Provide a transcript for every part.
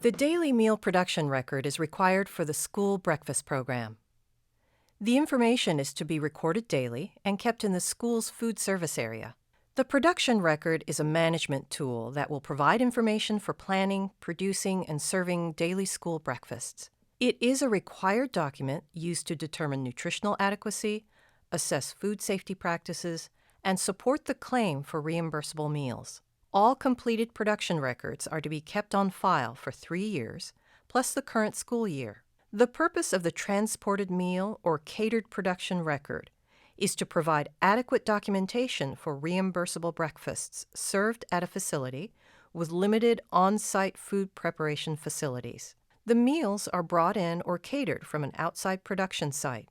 The daily meal production record is required for the school breakfast program. The information is to be recorded daily and kept in the school's food service area. The production record is a management tool that will provide information for planning, producing, and serving daily school breakfasts. It is a required document used to determine nutritional adequacy, assess food safety practices, and support the claim for reimbursable meals. All completed production records are to be kept on file for 3 years, plus the current school year. The purpose of the transported meal or catered production record is to provide adequate documentation for reimbursable breakfasts served at a facility with limited on-site food preparation facilities. The meals are brought in or catered from an outside production site.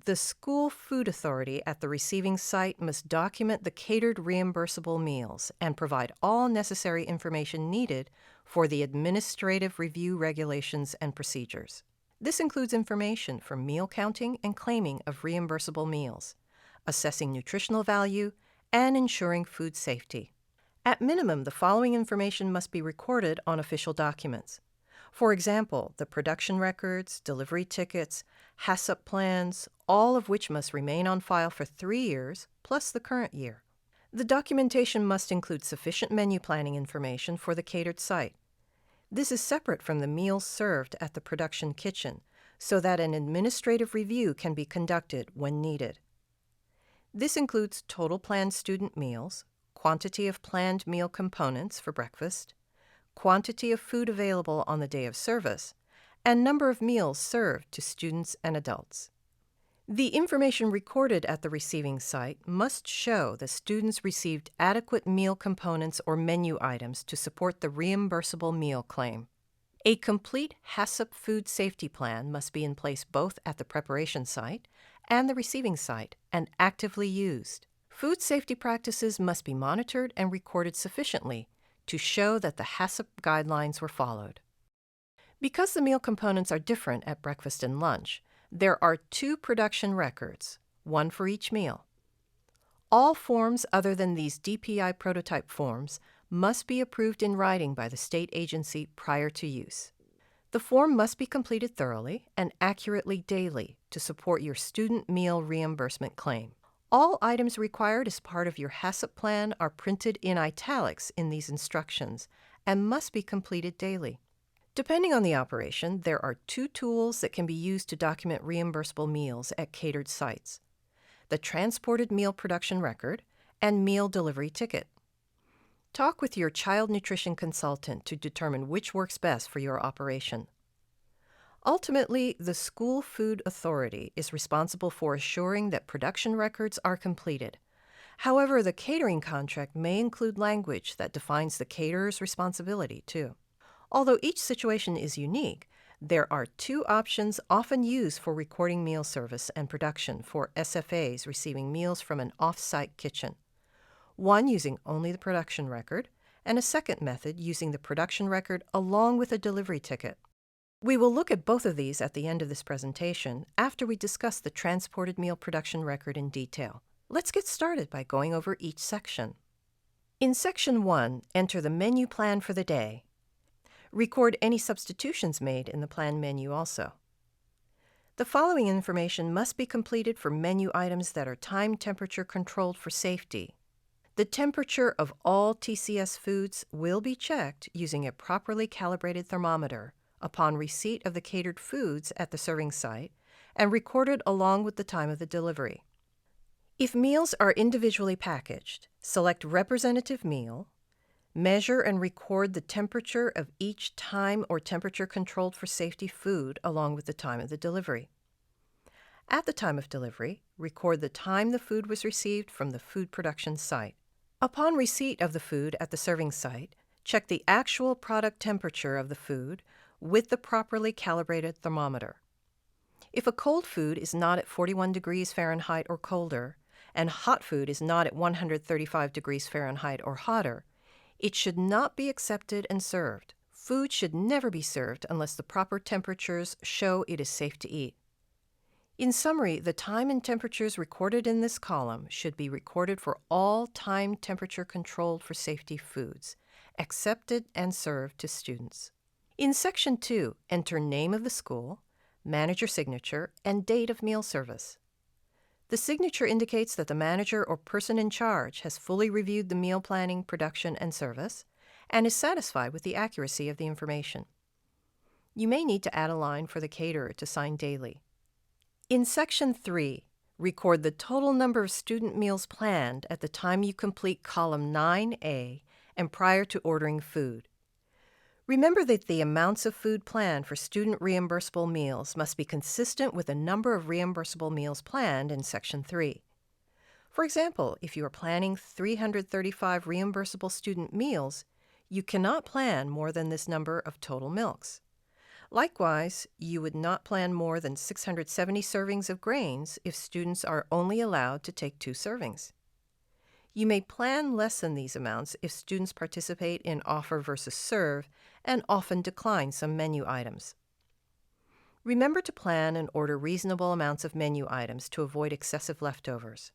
The school food authority at the receiving site must document the catered reimbursable meals and provide all necessary information needed for the administrative review regulations and procedures. This includes information for meal counting and claiming of reimbursable meals, assessing nutritional value, and ensuring food safety. At minimum, the following information must be recorded on official documents. For example, the production records, delivery tickets, HACCP plans, all of which must remain on file for 3 years, plus the current year. The documentation must include sufficient menu planning information for the catered site. This is separate from the meals served at the production kitchen, so that an administrative review can be conducted when needed. This includes total planned student meals, quantity of planned meal components for breakfast, quantity of food available on the day of service, and number of meals served to students and adults. The information recorded at the receiving site must show the students received adequate meal components or menu items to support the reimbursable meal claim. A complete HACCP food safety plan must be in place both at the preparation site and the receiving site and actively used. Food safety practices must be monitored and recorded sufficiently to show that the HACCP guidelines were followed. Because the meal components are different at breakfast and lunch, there are 2 production records, one for each meal. All forms other than these DPI prototype forms must be approved in writing by the state agency prior to use. The form must be completed thoroughly and accurately daily to support your student meal reimbursement claim. All items required as part of your HACCP plan are printed in italics in these instructions and must be completed daily. Depending on the operation, there are 2 tools that can be used to document reimbursable meals at catered sites: the transported meal production record and meal delivery ticket. Talk with your child nutrition consultant to determine which works best for your operation. Ultimately, the school food authority is responsible for assuring that production records are completed. However, the catering contract may include language that defines the caterer's responsibility, too. Although each situation is unique, there are 2 options often used for recording meal service and production for SFAs receiving meals from an off-site kitchen. One using only the production record, and a second method using the production record along with a delivery ticket. We will look at both of these at the end of this presentation after we discuss the transported meal production record in detail. Let's get started by going over each section. In Section 1, enter the menu plan for the day. Record any substitutions made in the plan menu also. The following information must be completed for menu items that are time temperature controlled for safety. The temperature of all TCS foods will be checked using a properly calibrated thermometer upon receipt of the catered foods at the serving site and recorded along with the time of the delivery. If meals are individually packaged, select Representative Meal, measure and record the temperature of each time or temperature controlled for safety food along with the time of the delivery. At the time of delivery, record the time the food was received from the food production site. Upon receipt of the food at the serving site, check the actual product temperature of the food with the properly calibrated thermometer. If a cold food is not at 41 degrees Fahrenheit or colder, and hot food is not at 135 degrees Fahrenheit or hotter, it should not be accepted and served. Food should never be served unless the proper temperatures show it is safe to eat. In summary, the time and temperatures recorded in this column should be recorded for all time temperature controlled for safety foods, accepted and served to students. In Section 2, enter name of the school, manager signature, and date of meal service. The signature indicates that the manager or person in charge has fully reviewed the meal planning, production, and service, and is satisfied with the accuracy of the information. You may need to add a line for the caterer to sign daily. In Section 3, record the total number of student meals planned at the time you complete column 9A and prior to ordering food. Remember that the amounts of food planned for student reimbursable meals must be consistent with the number of reimbursable meals planned in Section 3. For example, if you are planning 335 reimbursable student meals, you cannot plan more than this number of total milks. Likewise, you would not plan more than 670 servings of grains if students are only allowed to take 2 servings. You may plan less than these amounts if students participate in offer versus serve and often decline some menu items. Remember to plan and order reasonable amounts of menu items to avoid excessive leftovers.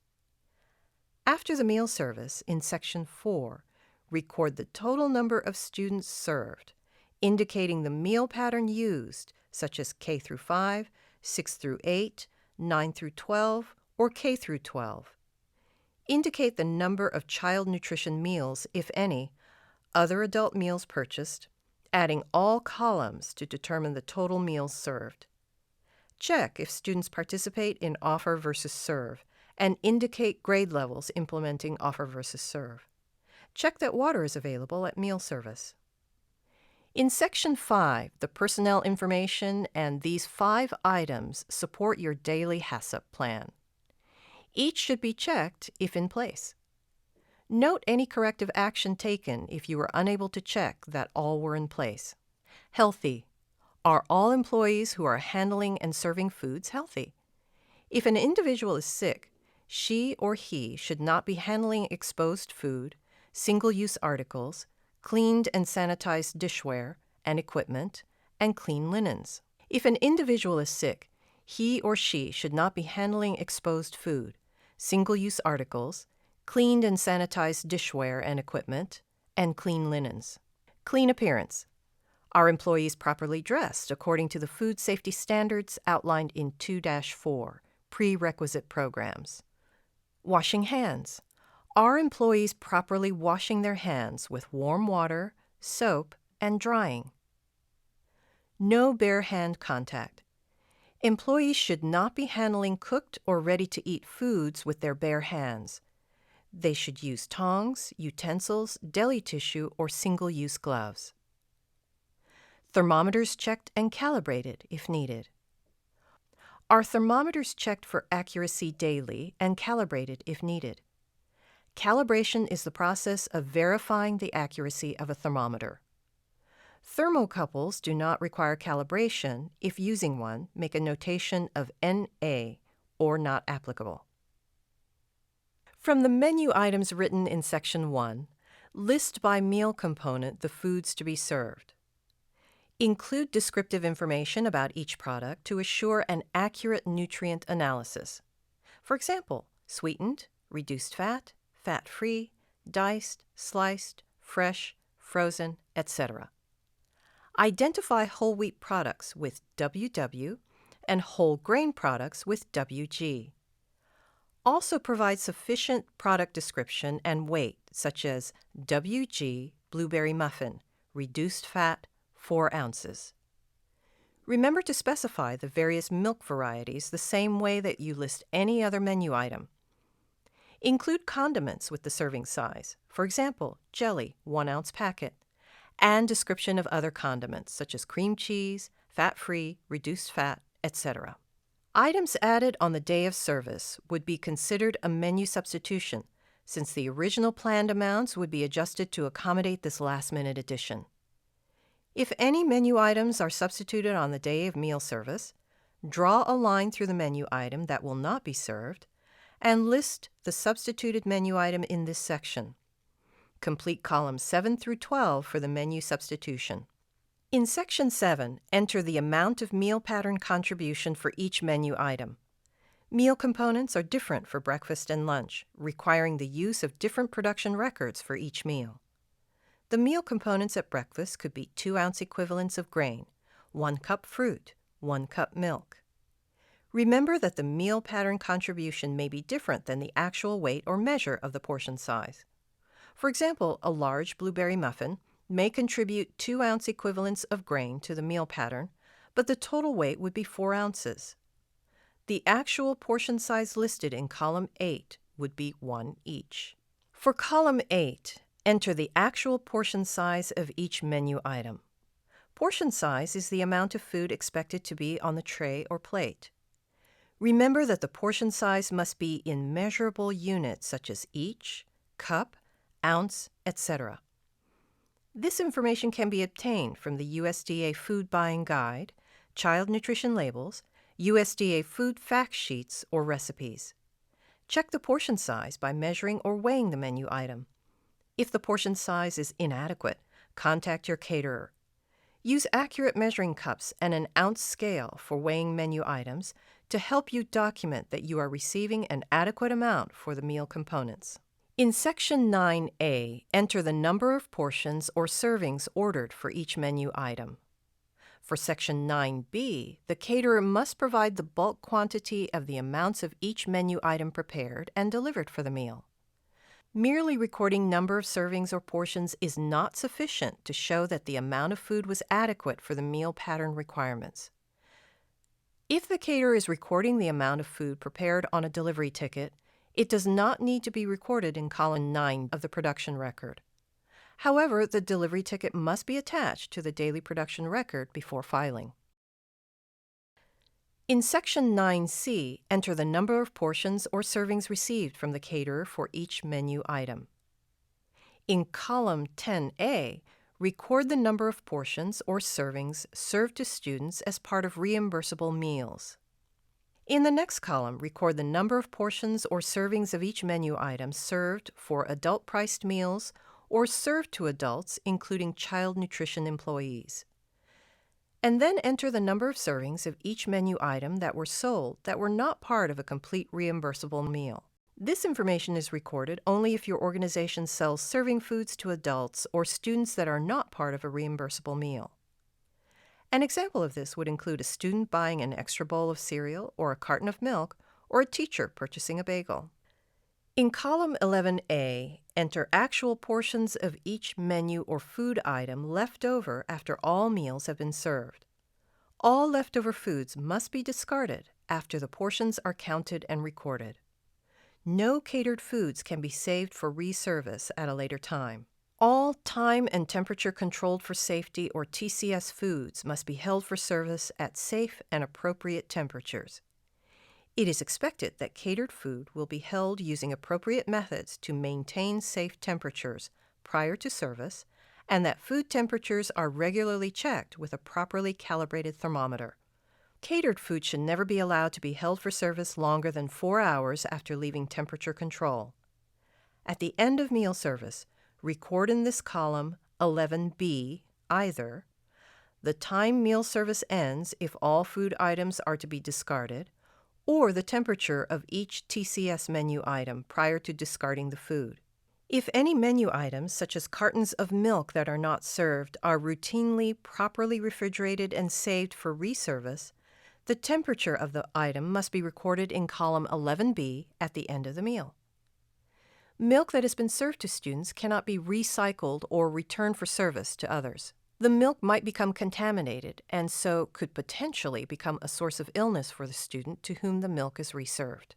After the meal service, in Section 4, record the total number of students served, indicating the meal pattern used, such as K through 5, 6 through 8, 9 through 12, or K through 12. Indicate the number of child nutrition meals, if any, other adult meals purchased, adding all columns to determine the total meals served. Check if students participate in offer versus serve, and indicate grade levels implementing offer versus serve. Check that water is available at meal service. In Section 5, the personnel information and these 5 items support your daily HACCP plan. Each should be checked if in place. Note any corrective action taken if you were unable to check that all were in place. Healthy. Are all employees who are handling and serving foods healthy? If an individual is sick, she or he should not be handling exposed food, single-use articles, cleaned and sanitized dishware and equipment, and clean linens. If an individual is sick, he or she should not be handling exposed food, single-use articles, cleaned and sanitized dishware and equipment, and clean linens. Clean appearance. Are employees properly dressed according to the food safety standards outlined in 2-4, prerequisite programs? Washing hands. Are employees properly washing their hands with warm water, soap, and drying? No bare hand contact. Employees should not be handling cooked or ready-to-eat foods with their bare hands. They should use tongs, utensils, deli tissue, or single-use gloves. Thermometers checked and calibrated if needed. Are thermometers checked for accuracy daily and calibrated if needed? Calibration is the process of verifying the accuracy of a thermometer. Thermocouples do not require calibration. If using one, make a notation of NA or not applicable. From the menu items written in Section 1, list by meal component the foods to be served. Include descriptive information about each product to assure an accurate nutrient analysis. For example, sweetened, reduced fat, fat-free, diced, sliced, fresh, frozen, etc. Identify whole wheat products with WW and whole grain products with WG. Also provide sufficient product description and weight, such as WG blueberry muffin, reduced fat, 4 ounces. Remember to specify the various milk varieties the same way that you list any other menu item. Include condiments with the serving size, for example, jelly, 1 ounce packet, and description of other condiments such as cream cheese, fat-free, reduced fat, etc. Items added on the day of service would be considered a menu substitution, since the original planned amounts would be adjusted to accommodate this last-minute addition. If any menu items are substituted on the day of meal service, draw a line through the menu item that will not be served, and list the substituted menu item in this section. Complete columns 7 through 12 for the menu substitution. In Section 7, enter the amount of meal pattern contribution for each menu item. Meal components are different for breakfast and lunch, requiring the use of different production records for each meal. The meal components at breakfast could be 2-ounce equivalents of grain, 1 cup fruit, 1 cup milk. Remember that the meal pattern contribution may be different than the actual weight or measure of the portion size. For example, a large blueberry muffin may contribute 2-ounce equivalents of grain to the meal pattern, but the total weight would be 4 ounces. The actual portion size listed in column 8 would be 1 each. For column 8, enter the actual portion size of each menu item. Portion size is the amount of food expected to be on the tray or plate. Remember that the portion size must be in measurable units such as each, cup, ounce, etc. This information can be obtained from the USDA Food Buying Guide, Child Nutrition Labels, USDA Food Fact Sheets, or recipes. Check the portion size by measuring or weighing the menu item. If the portion size is inadequate, contact your caterer. Use accurate measuring cups and an ounce scale for weighing menu items to help you document that you are receiving an adequate amount for the meal components. In Section 9A, enter the number of portions or servings ordered for each menu item. For Section 9B, the caterer must provide the bulk quantity of the amounts of each menu item prepared and delivered for the meal. Merely recording number of servings or portions is not sufficient to show that the amount of food was adequate for the meal pattern requirements. If the caterer is recording the amount of food prepared on a delivery ticket, it does not need to be recorded in column 9 of the production record. However, the delivery ticket must be attached to the daily production record before filing. In Section 9C, enter the number of portions or servings received from the caterer for each menu item. In column 10A, record the number of portions or servings served to students as part of reimbursable meals. In the next column, record the number of portions or servings of each menu item served for adult-priced meals or served to adults, including child nutrition employees. And then enter the number of servings of each menu item that were sold that were not part of a complete reimbursable meal. This information is recorded only if your organization sells serving foods to adults or students that are not part of a reimbursable meal. An example of this would include a student buying an extra bowl of cereal or a carton of milk, or a teacher purchasing a bagel. In column 11A, enter actual portions of each menu or food item left over after all meals have been served. All leftover foods must be discarded after the portions are counted and recorded. No catered foods can be saved for reservice at a later time. All time and temperature controlled for safety or TCS foods must be held for service at safe and appropriate temperatures. It is expected that catered food will be held using appropriate methods to maintain safe temperatures prior to service, and that food temperatures are regularly checked with a properly calibrated thermometer. Catered food should never be allowed to be held for service longer than 4 hours after leaving temperature control. At the end of meal service, record in this column 11B either the time meal service ends if all food items are to be discarded, or the temperature of each TCS menu item prior to discarding the food. If any menu items, such as cartons of milk that are not served, are routinely properly refrigerated and saved for reservice, the temperature of the item must be recorded in column 11B at the end of the meal. Milk that has been served to students cannot be recycled or returned for service to others. The milk might become contaminated and so could potentially become a source of illness for the student to whom the milk is reserved.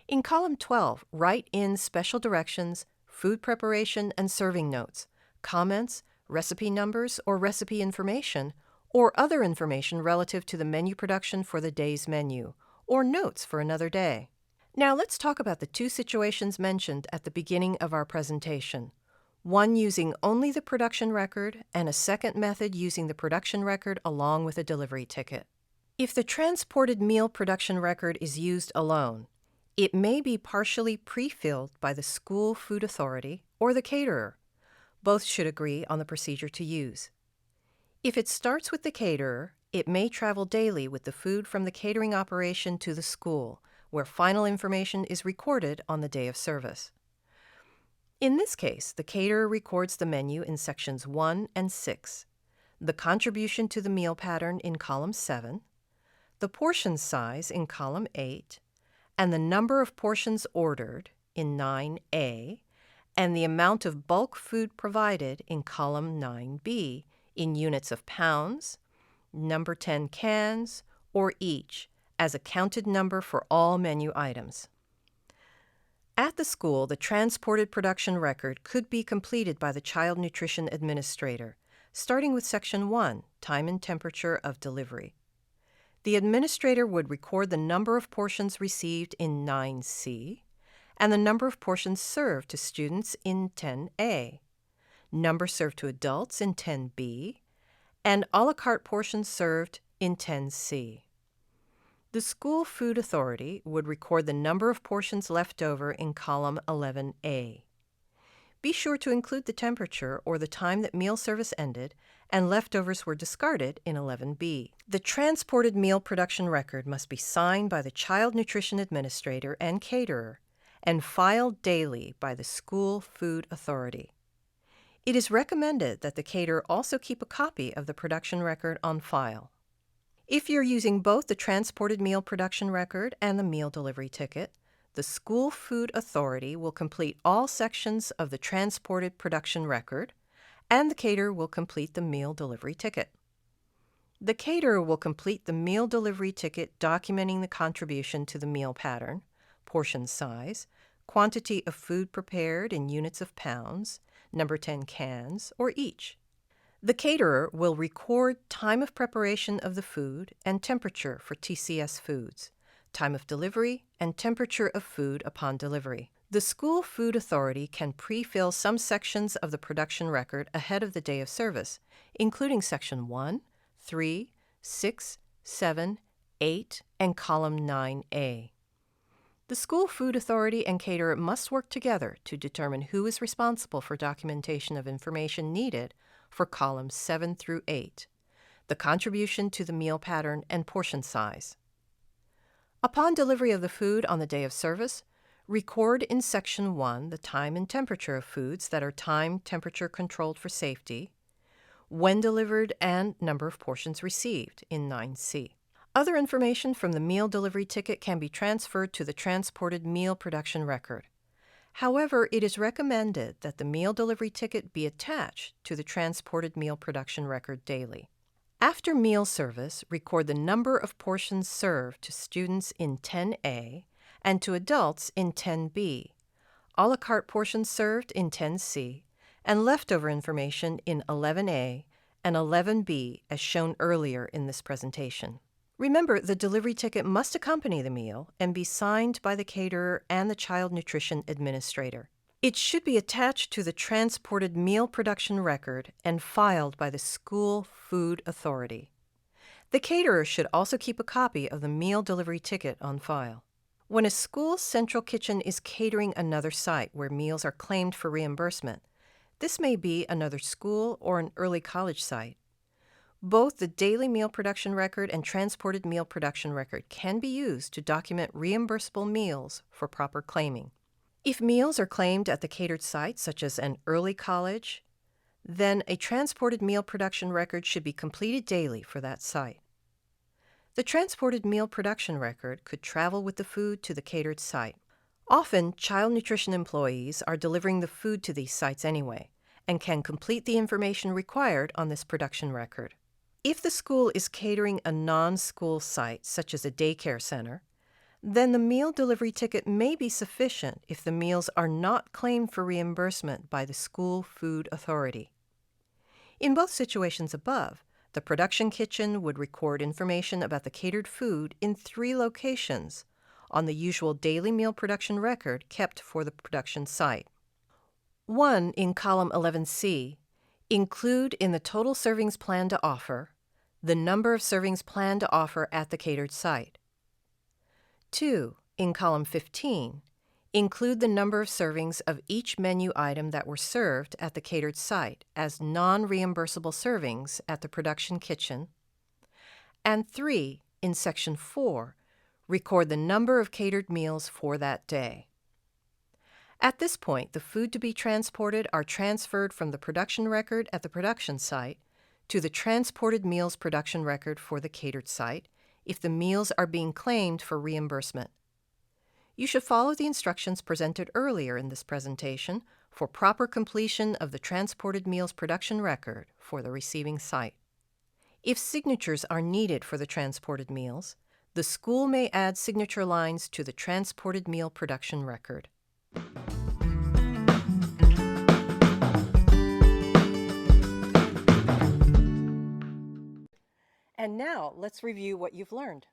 In column 12, write in special directions, food preparation and serving notes, comments, recipe numbers or recipe information, or other information relative to the menu production for the day's menu, or notes for another day. Now let's talk about the two situations mentioned at the beginning of our presentation, one using only the production record and a second method using the production record along with a delivery ticket. If the transported meal production record is used alone, it may be partially pre-filled by the school food authority or the caterer. Both should agree on the procedure to use. If it starts with the caterer, it may travel daily with the food from the catering operation to the school, where final information is recorded on the day of service. In this case, the caterer records the menu in sections 1 and 6, the contribution to the meal pattern in column 7, the portion size in column 8, and the number of portions ordered in 9A, and the amount of bulk food provided in column 9B in units of pounds, number 10 cans, or each, as a counted number for all menu items. At the school, the transported production record could be completed by the Child Nutrition Administrator, starting with Section 1, Time and Temperature of Delivery. The administrator would record the number of portions received in 9C and the number of portions served to students in 10A, number served to adults in 10B, and a la carte portions served in 10C. The School Food Authority would record the number of portions left over in column 11A. Be sure to include the temperature or the time that meal service ended and leftovers were discarded in 11B. The transported meal production record must be signed by the Child Nutrition Administrator and caterer and filed daily by the School Food Authority. It is recommended that the caterer also keep a copy of the production record on file. If you're using both the transported meal production record and the meal delivery ticket, the School Food Authority will complete all sections of the transported production record, and the caterer will complete the meal delivery ticket. The caterer will complete the meal delivery ticket documenting the contribution to the meal pattern, portion size, quantity of food prepared in units of pounds, number 10 cans, or each. The caterer will record time of preparation of the food and temperature for TCS foods, time of delivery, and temperature of food upon delivery. The School Food Authority can pre-fill some sections of the production record ahead of the day of service, including Section 1, 3, 6, 7, 8, and column 9A. The School Food Authority and caterer must work together to determine who is responsible for documentation of information needed for columns 7 through 8, the contribution to the meal pattern and portion size. Upon delivery of the food on the day of service, record in Section 1 the time and temperature of foods that are time temperature controlled for safety, when delivered, and number of portions received in 9C. Other information from the meal delivery ticket can be transferred to the transported meal production record. However, it is recommended that the meal delivery ticket be attached to the transported meal production record daily. After meal service, record the number of portions served to students in 10A and to adults in 10B, a la carte portions served in 10C, and leftover information in 11A and 11B as shown earlier in this presentation. Remember, the delivery ticket must accompany the meal and be signed by the caterer and the Child Nutrition Administrator. It should be attached to the transported meal production record and filed by the School Food Authority. The caterer should also keep a copy of the meal delivery ticket on file. When a school's central kitchen is catering another site where meals are claimed for reimbursement, this may be another school or an early college site. Both the daily meal production record and transported meal production record can be used to document reimbursable meals for proper claiming. If meals are claimed at the catered site, such as an early college, then a transported meal production record should be completed daily for that site. The transported meal production record could travel with the food to the catered site. Often, child nutrition employees are delivering the food to these sites anyway, and can complete the information required on this production record. If the school is catering a non-school site, such as a daycare center, then the meal delivery ticket may be sufficient if the meals are not claimed for reimbursement by the School Food Authority. In both situations above, the production kitchen would record information about the catered food in 3 locations on the usual daily meal production record kept for the production site. 1 in column 11C, include in the total servings plan to offer the number of servings planned to offer at the catered site. 2 in column 15, include the number of servings of each menu item that were served at the catered site as non-reimbursable servings at the production kitchen. And 3 in section 4, record the number of catered meals for that day. At this point, the food to be transported are transferred from the production record at the production site to the transported meals production record for the catered site if the meals are being claimed for reimbursement. You should follow the instructions presented earlier in this presentation for proper completion of the transported meals production record for the receiving site. If signatures are needed for the transported meals, the school may add signature lines to the transported meal production record. And now let's review what you've learned.